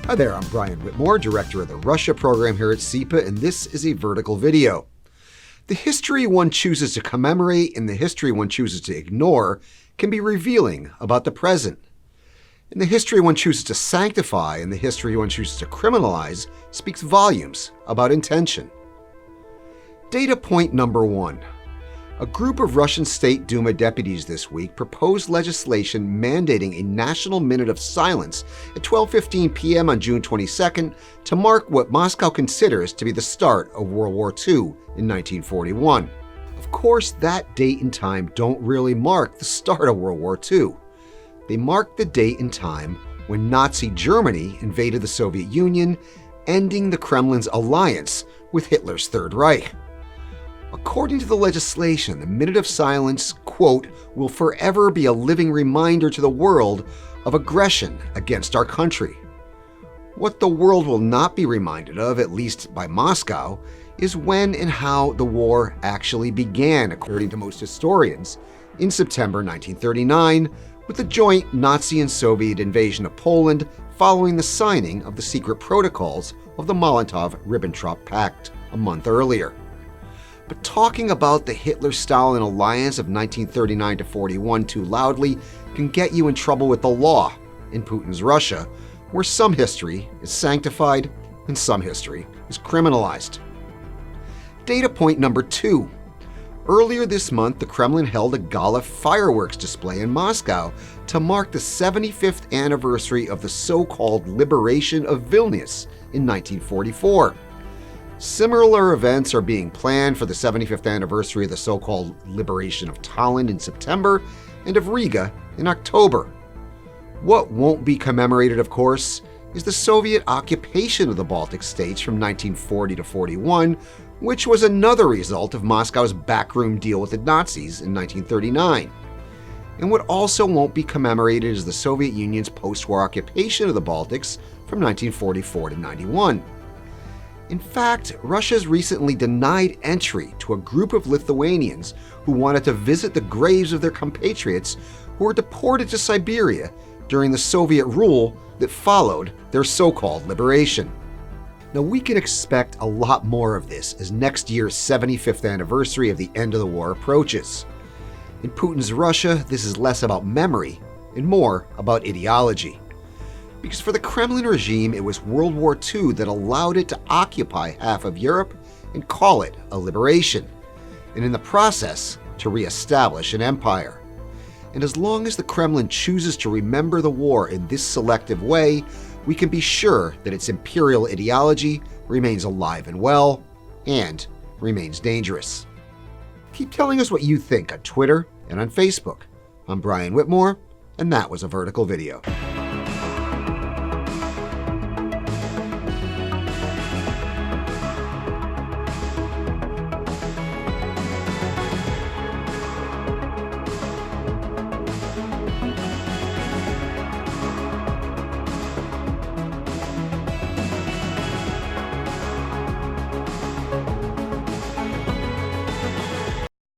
Hi there, I'm Brian Whitmore, Director of the Russia program here at CEPA, and this is a vertical video. The history one chooses to commemorate and the history one chooses to ignore can be revealing about the present. And the history one chooses to sanctify and the history one chooses to criminalize speaks volumes about intention. Data point number 1. A group of Russian State Duma deputies this week proposed legislation mandating a national minute of silence at 12:15 p.m. on June 22nd to mark what Moscow considers to be the start of World War II in 1941. Of course, that date and time don't really mark the start of World War II. They mark the date and time when Nazi Germany invaded the Soviet Union, ending the Kremlin's alliance with Hitler's Third Reich. According to the legislation, the minute of silence, quote, will forever be a living reminder to the world of aggression against our country. What the world will not be reminded of, at least by Moscow, is when and how the war actually began, according to most historians, in September 1939, with the joint Nazi and Soviet invasion of Poland following the signing of the secret protocols of the Molotov-Ribbentrop Pact a month earlier. But talking about the Hitler-Stalin alliance of 1939 to 41 too loudly can get you in trouble with the law in Putin's Russia, where some history is sanctified and some history is criminalized. Data point number 2. Earlier this month, the Kremlin held a gala fireworks display in Moscow to mark the 75th anniversary of the so-called liberation of Vilnius in 1944. Similar events are being planned for the 75th anniversary of the so-called liberation of Tallinn in September and of Riga in October. What won't be commemorated, of course, is the Soviet occupation of the Baltic states from 1940 to 41, which was another result of Moscow's backroom deal with the Nazis in 1939. And what also won't be commemorated is the Soviet Union's post-war occupation of the Baltics from 1944 to 91. In fact, Russia's recently denied entry to a group of Lithuanians who wanted to visit the graves of their compatriots who were deported to Siberia during the Soviet rule that followed their so-called liberation. Now, we can expect a lot more of this as next year's 75th anniversary of the end of the war approaches. In Putin's Russia, this is less about memory and more about ideology. Because for the Kremlin regime, it was World War II that allowed it to occupy half of Europe and call it a liberation, and in the process, to re-establish an empire. And as long as the Kremlin chooses to remember the war in this selective way, we can be sure that its imperial ideology remains alive and well, and remains dangerous. Keep telling us what you think on Twitter and on Facebook. I'm Brian Whitmore, and that was a vertical video.